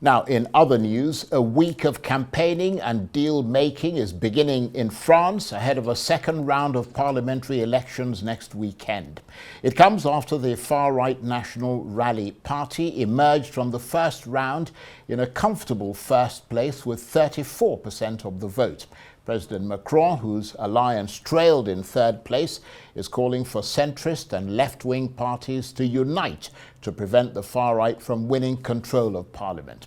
Now, in other news, a week of campaigning and deal-making is beginning in France ahead of a second round of parliamentary elections next weekend. It comes after the far-right National Rally Party emerged from the first round in a comfortable first place with 34% of the vote. President Macron, whose alliance trailed in third place, is calling for centrist and left-wing parties to unite to prevent the far-right from winning control of parliament.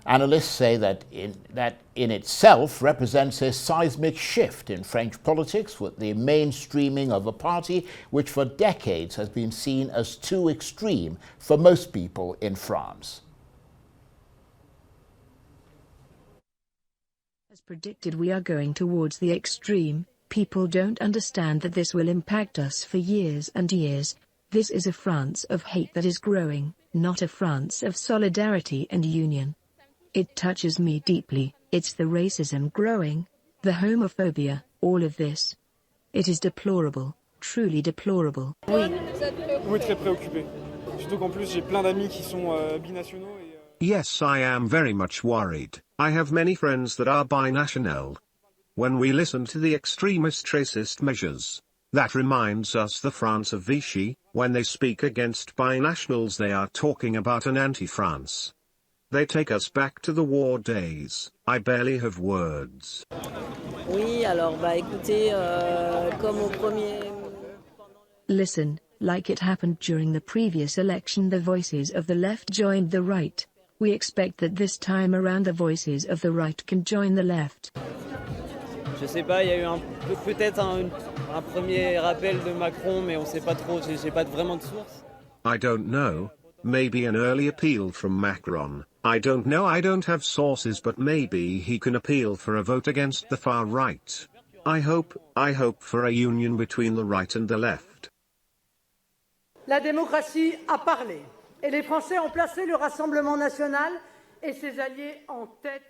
Analysts say that in itself represents a seismic shift in French politics, with the mainstreaming of a party which for decades has been seen as too extreme for most people in France. As predicted, we are going towards the extreme. People don't understand that this will impact us for years and years. This is a France of hate that is growing, not a France of solidarity and union. It touches me deeply. It's the racism growing, the homophobia, all of this. It is deplorable, truly deplorable. Oui, très préoccupé. Surtout qu'en plus j'ai plein d'amis qui sont binationaux. Yes, I am very much worried. I have many friends that are binational. When we listen to the extremist racist measures, that reminds us the France of Vichy. When they speak against binationals, they are talking about an anti-France. They take us back to the war days. I barely have words. Oui, alors écoutez, comme au premier. Listen, like it happened during the previous election, the voices of the left joined the right. We expect that this time around the voices of the right can join the left. Je sais pas, il y a eu peut-être un premier rappel de Macron, mais on sait pas trop, j'ai pas vraiment de source. I don't know. Maybe an early appeal from Macron. I don't know, I don't have sources, but maybe he can appeal for a vote against the far right. I hope for a union between the right and the left. La démocratie a parlé, et les Français ont placé le Rassemblement national et ses alliés en tête.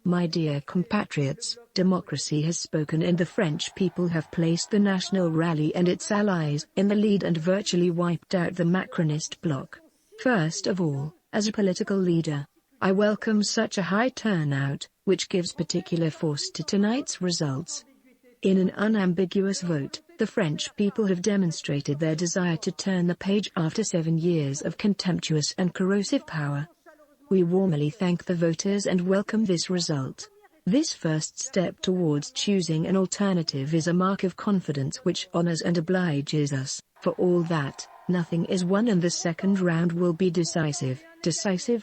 My dear compatriots, democracy has spoken and the French people have placed the National Rally and its allies in the lead and virtually wiped out the Macronist bloc. First of all, as a political leader, I welcome such a high turnout, which gives particular force to tonight's results. In an unambiguous vote, the French people have demonstrated their desire to turn the page after 7 years of contemptuous and corrosive power. We warmly thank the voters and welcome this result. This first step towards choosing an alternative is a mark of confidence which honors and obliges us. For all that, nothing is won and the second round will be decisive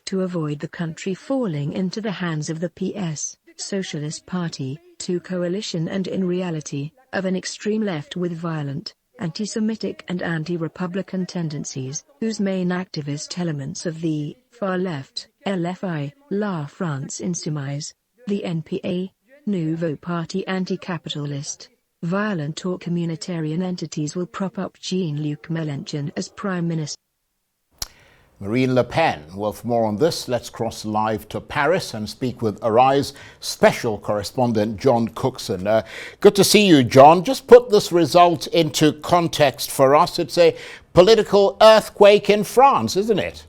to avoid the country falling into the hands of the PS, Socialist Party, to coalition and in reality, of an extreme left with violent, anti-Semitic and anti-Republican tendencies, whose main activist elements of the far left, LFI, La France Insoumise, the NPA, Nouveau Parti anti-capitalist, violent or communitarian entities will prop up Jean-Luc Mélenchon as Prime Minister. Marine Le Pen. Well, for more on this, let's cross live to Paris and speak with Arise special correspondent John Cookson. Good to see you, John. Just put this result into context for us. It's a political earthquake in France, isn't it?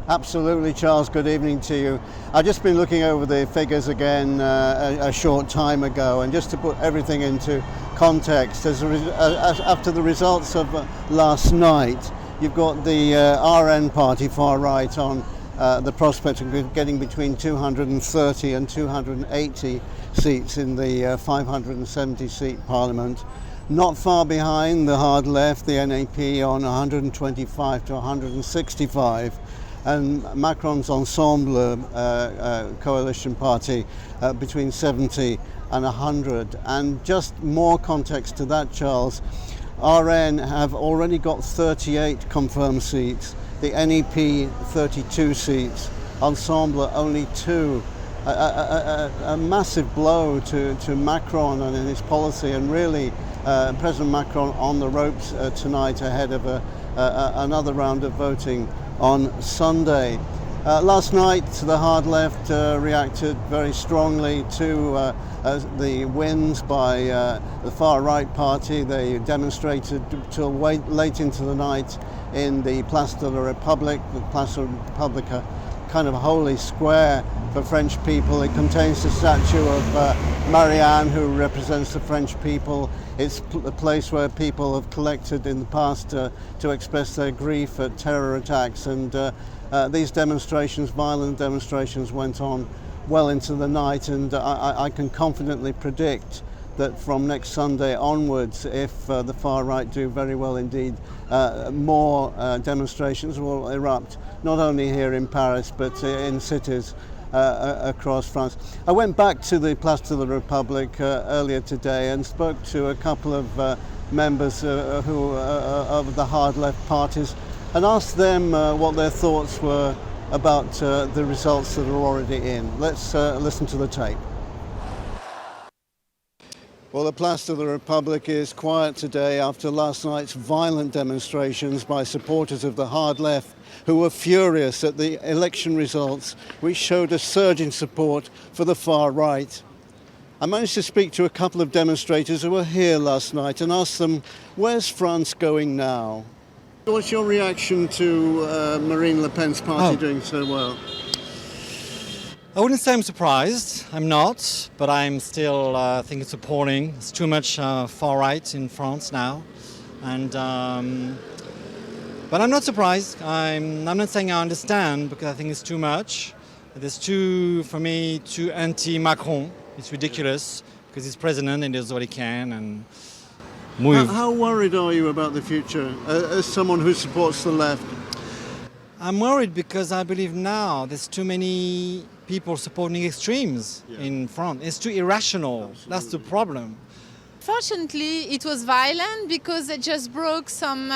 Absolutely, Charles. Good evening to you. I've just been looking over the figures again a short time ago, and just to put everything into context, after the results of last night, you've got the RN party far right on the prospect of getting between 230 and 280 seats in the 570 seat parliament. Not far behind the hard left, the NAP on 125 to 165. And Macron's Ensemble coalition party between 70 and 100. And just more context to that, Charles, RN have already got 38 confirmed seats, the NEP 32 seats, Ensemble only 2. A massive blow to Macron and his policy, and really President Macron on the ropes tonight ahead of another round of voting on Sunday. Last night, the hard left reacted very strongly to the wins by the far right party. They demonstrated till late into the night in the Place de la République, the Place République, a kind of holy square for French people. It contains the statue of Marianne, who represents the French people. It's a place where people have collected in the past to express their grief at terror attacks, and these demonstrations, violent demonstrations, went on well into the night, and I can confidently predict that from next Sunday onwards, if the far right do very well indeed, more demonstrations will erupt, not only here in Paris but in cities across France. I went back to the Place de la République earlier today and spoke to a couple of members of the hard left parties and asked them what their thoughts were about the results that are already in. Let's listen to the tape. Well, the Place de la République is quiet today after last night's violent demonstrations by supporters of the hard left who were furious at the election results, which showed a surge in support for the far right. I managed to speak to a couple of demonstrators who were here last night and asked them, where's France going now? What's your reaction to Marine Le Pen's party doing so well? I wouldn't say I'm surprised. I'm not, but I'm still think it's appalling. It's too much far right in France now, and but I'm not surprised. I'm not saying I understand, because I think it's too much. There's for me, too anti-Macron. It's ridiculous because he's president and he does what he can and move. How worried are you about the future as someone who supports the left? I'm worried because I believe now there's too many people supporting extremes in France. It's too irrational. Absolutely. That's the problem. Fortunately, it was violent because they just broke some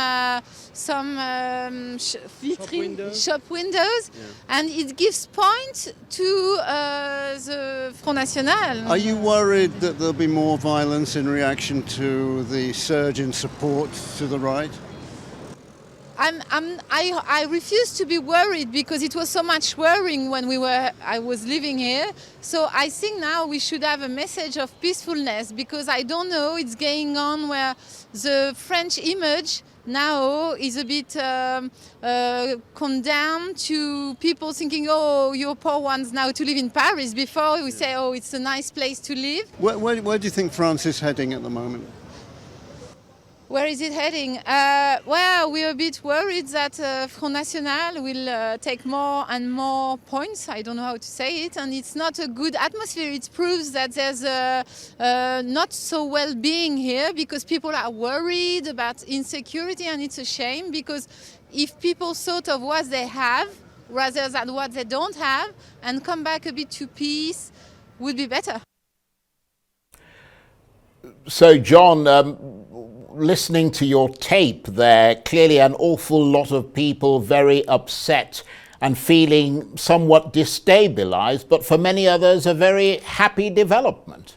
shop windows, and it gives point to the Front National. Are you worried that there'll be more violence in reaction to the surge in support to the right? I refuse to be worried because it was so much worrying when I was living here. So I think now we should have a message of peacefulness, because I don't know, it's going on where the French image now is a bit condemned to people thinking, oh, you're poor ones now to live in Paris. Before we say, oh, it's a nice place to live. Where do you think France is heading at the moment? Where is it heading? Well, we're a bit worried that Front National will take more and more points. I don't know how to say it, and it's not a good atmosphere. It proves that there's not so well-being here, because people are worried about insecurity, and it's a shame, because if people thought of what they have rather than what they don't have and come back a bit to peace, would be better. So, John, listening to your tape there, clearly an awful lot of people very upset and feeling somewhat destabilized, but for many others a very happy development.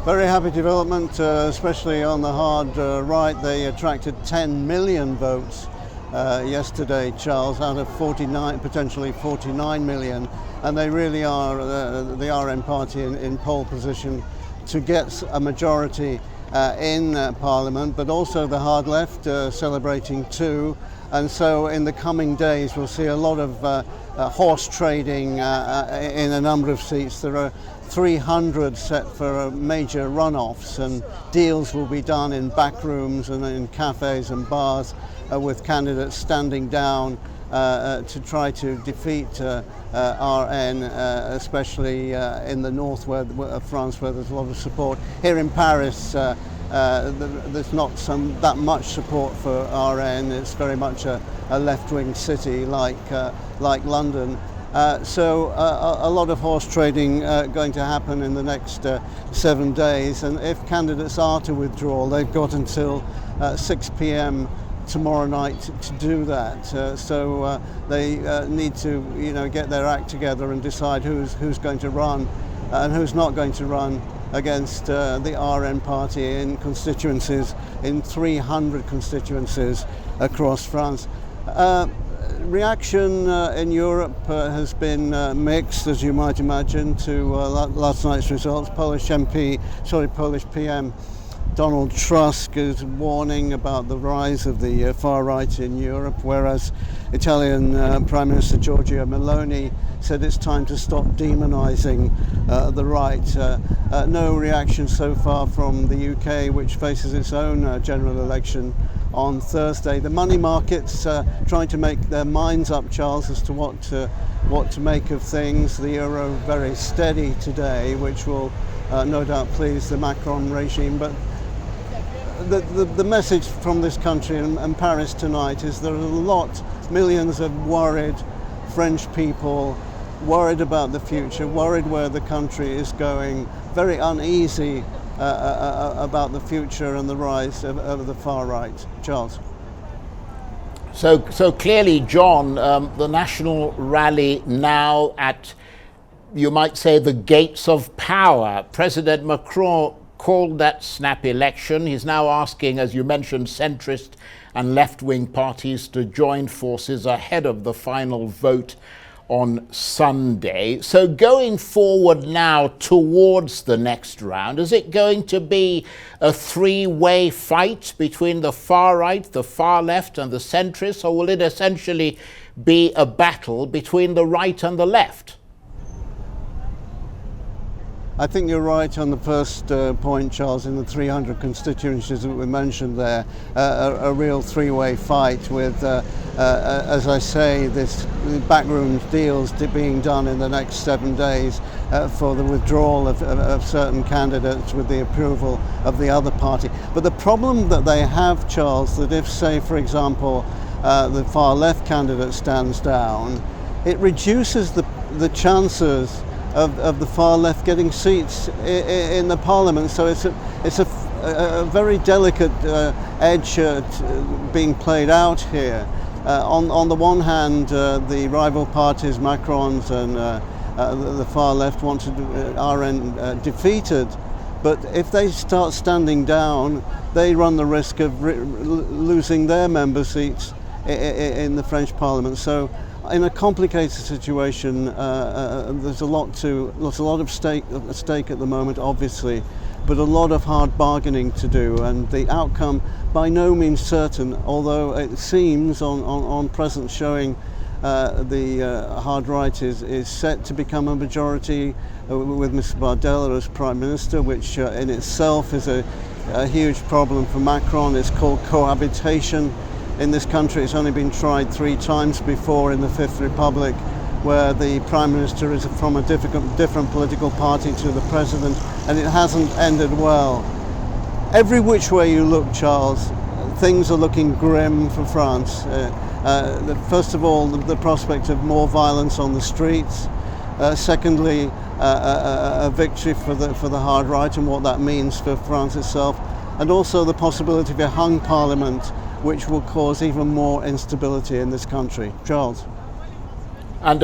Very happy development, especially on the hard right. They attracted 10 million votes yesterday, Charles, out of potentially 49 million. And they really are, the RN party, in pole position to get a majority in Parliament, but also the hard left celebrating too. And so in the coming days we'll see a lot of horse trading in a number of seats. There are 300 set for major runoffs, and deals will be done in back rooms and in cafes and bars with candidates standing down to try to defeat RN, especially in the north of France, where there's a lot of support. Here in Paris, there's not that much support for RN. It's very much a left-wing city like London. So a lot of horse trading going to happen in the next 7 days. And if candidates are to withdraw, they've got until 6 p.m. tomorrow night to do that. So they need to, get their act together and decide who's going to run and who's not going to run against the RN party in constituencies, in 300 constituencies across France. reaction in Europe has been mixed, as you might imagine, to last night's results. Polish PM Donald Tusk is warning about the rise of the far right in Europe, whereas Italian Prime Minister Giorgia Meloni said it's time to stop demonising the right. No reaction so far from the UK, which faces its own general election on Thursday. The money markets trying to make their minds up, Charles, as to what to make of things. The euro very steady today, which will no doubt please the Macron regime. But the message from this country and Paris tonight is there are millions of worried French people, worried about the future, worried where the country is going, very uneasy about the future and the rise of the far right. Charles. So clearly, John, the national rally now at, you might say, the gates of power. President Macron called that snap election. He's now asking, as you mentioned, centrist and left-wing parties to join forces ahead of the final vote on Sunday. So going forward now towards the next round, is it going to be a three-way fight between the far right, the far left and the centrists, or will it essentially be a battle between the right and the left? I think you're right on the first point, Charles, in the 300 constituencies that we mentioned there, a real three-way fight with, as I say, this backroom deals being done in the next 7 days for the withdrawal of certain candidates with the approval of the other party. But the problem that they have, Charles, that if, say, for example, the far left candidate stands down, it reduces the chances of the far left getting seats in the parliament. So it's a very delicate edge being played out here. On the one hand, the rival parties, Macron's and the far left, are defeated. But if they start standing down, they run the risk of losing their member seats in the French Parliament. So, in a complicated situation, there's a lot of stake at the moment, obviously, but a lot of hard bargaining to do, and the outcome by no means certain. Although it seems, on present showing, the hard right is set to become a majority with Mr. Bardella as Prime Minister, which in itself is a huge problem for Macron. It's called cohabitation. In this country, it's only been tried 3 times before in the Fifth Republic, where the Prime Minister is from a different political party to the President, and it hasn't ended well. Every which way you look, Charles, things are looking grim for France. First of all, the prospect of more violence on the streets. Secondly, a victory for the hard right and what that means for France itself, and also the possibility of a hung parliament, which will cause even more instability in this country. Charles. And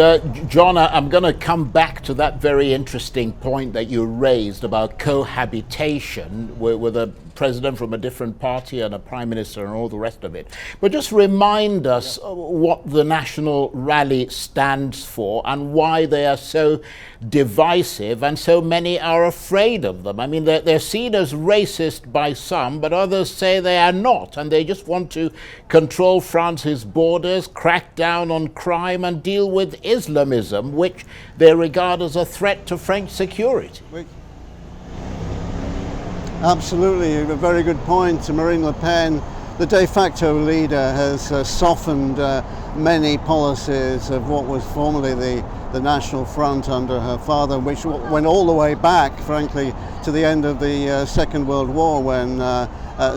John, I'm going to come back to that very interesting point that you raised about cohabitation with a president from a different party and a prime minister and all the rest of it. But just remind us what the National Rally stands for and why they are so divisive and so many are afraid of them. I mean, they're seen as racist by some, but others say they are not, and they just want to control France's borders, crack down on crime and deal with Islamism, which they regard as a threat to French security. Absolutely, a very good point. Marine Le Pen, the de facto leader, has softened many policies of what was formerly the National Front under her father, which went all the way back, frankly, to the end of the Second World War, when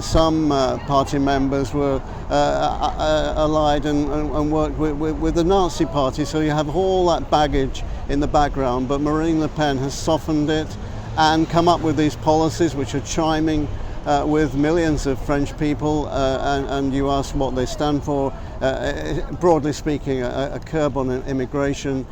some party members were allied and worked with the Nazi party. So you have all that baggage in the background, but Marine Le Pen has softened it and come up with these policies which are chiming with millions of French people, and you ask what they stand for. Broadly speaking, a curb on immigration,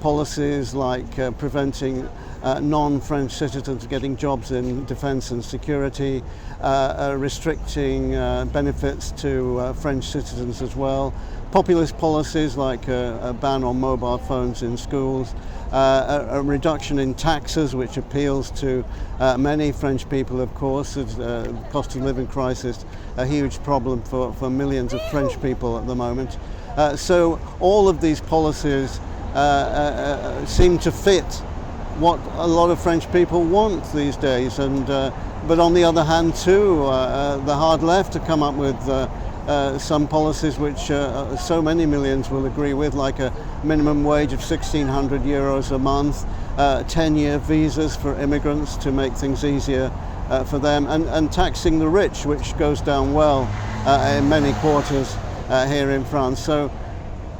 policies like preventing non-French citizens getting jobs in defence and security, restricting benefits to French citizens as well, populist policies like a ban on mobile phones in schools, a reduction in taxes which appeals to many French people, of course. The cost of living crisis, a huge problem for millions of French people at the moment. So all of these policies seem to fit what a lot of French people want these days, and but on the other hand too, the hard left have come up with some policies which so many millions will agree with, like a minimum wage of 1,600 euros a month, 10-year visas for immigrants to make things easier for them, and taxing the rich, which goes down well in many quarters here in France. So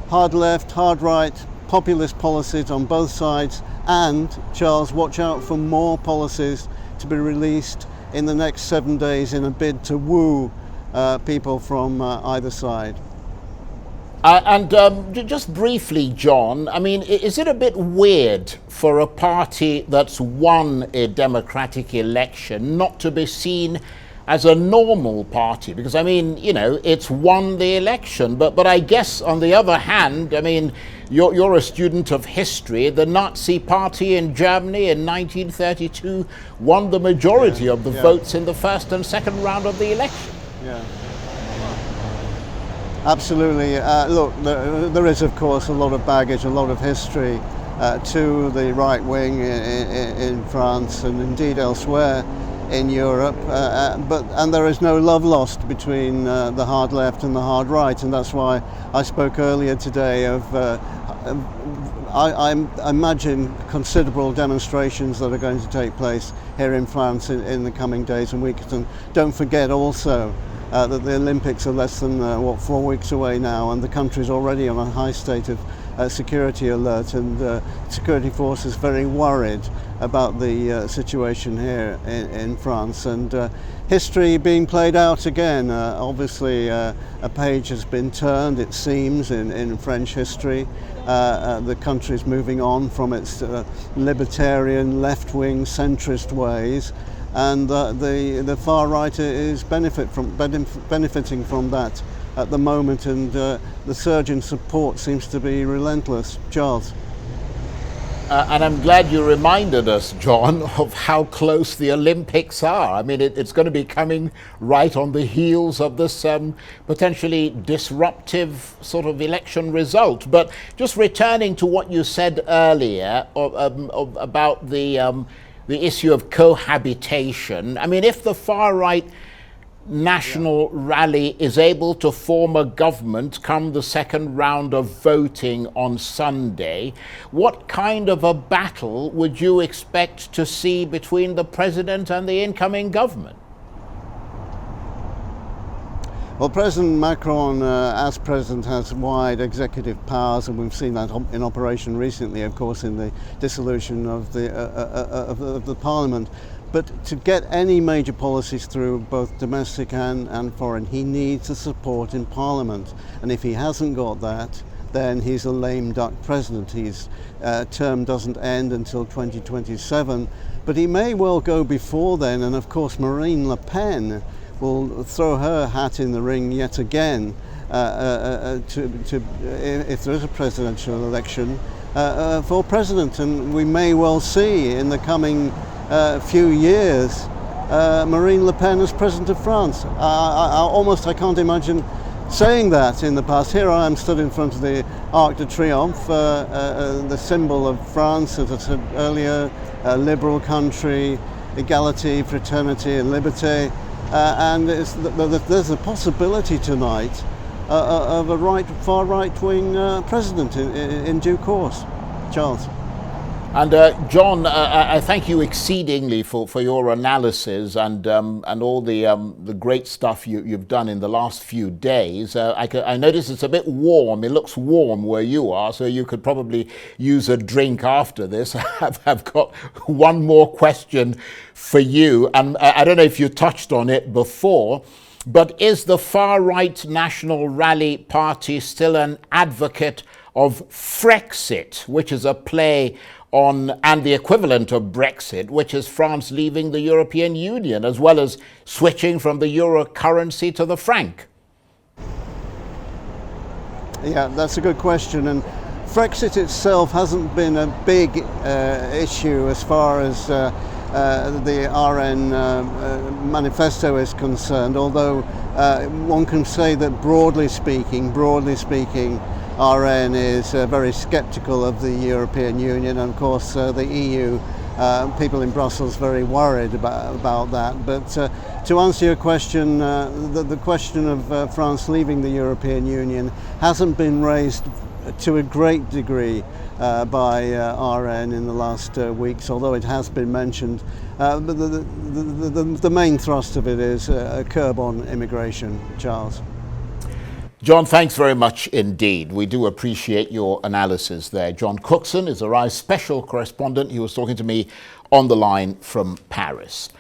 hard left, hard right, populist policies on both sides, and, Charles, watch out for more policies to be released in the next 7 days in a bid to woo people from either side. Just briefly, John, I mean, is it a bit weird for a party that's won a democratic election not to be seen as a normal party? Because, I mean, you know, it's won the election, but I guess on the other hand, I mean, you're a student of history. The Nazi Party in Germany in 1932 won the majority of the votes in the first and second round of the election. Yeah. Absolutely. Look, there is, of course, a lot of baggage, a lot of history to the right wing in France and indeed elsewhere in Europe, and there is no love lost between the hard left and the hard right, and that's why I spoke earlier today of I imagine considerable demonstrations that are going to take place here in France in the coming days and weeks. And don't forget also that the Olympics are less than 4 weeks away now, and the country's already on a high state of security alert, and security forces very worried about the situation here in France, and history being played out again. Obviously a page has been turned, it seems, in French history. The country's moving on from its libertarian, left-wing, centrist ways, and the far right is benefiting from that at the moment, and the surge in support seems to be relentless. Charles? And I'm glad you reminded us, John, of how close the Olympics are. I mean, it's going to be coming right on the heels of this potentially disruptive sort of election result. But just returning to what you said earlier about the issue of cohabitation, I mean, if the far right National Rally is able to form a government come the second round of voting on Sunday, what kind of a battle would you expect to see between the president and the incoming government? Well, President Macron, as president, has wide executive powers, and we've seen that in operation recently, of course, in the dissolution of the parliament. But to get any major policies through, both domestic and foreign, he needs the support in Parliament. And if he hasn't got that, then he's a lame duck president. His term doesn't end until 2027, but he may well go before then. And of course, Marine Le Pen will throw her hat in the ring yet again if there is a presidential election for president. And we may well see in the coming few years Marine Le Pen as president of France. I can't imagine saying that in the past. Here I am stood in front of the Arc de Triomphe, the symbol of France, as I said earlier, a liberal country, equality, fraternity and liberty, and there's a possibility tonight of a far right-wing president in due course. Charles? And John, I thank you exceedingly for your analysis and all the great stuff you've done in the last few days. I notice it's a bit warm. It looks warm where you are, so you could probably use a drink after this. I've got one more question for you, and I don't know if you touched on it before, but is the far-right National Rally Party still an advocate of Frexit, which is a play and the equivalent of Brexit, which is France leaving the European Union, as well as switching from the euro currency to the franc? Yeah, that's a good question. And Brexit itself hasn't been a big issue as far as the RN manifesto is concerned, although one can say that broadly speaking, RN is very sceptical of the European Union, and of course the EU, people in Brussels very worried about that. But to answer your question, the question of France leaving the European Union hasn't been raised to a great degree by RN in the last weeks, although it has been mentioned. But the main thrust of it is a curb on immigration, Charles. John, thanks very much indeed. We do appreciate your analysis there. John Cookson is a RISE special correspondent. He was talking to me on the line from Paris.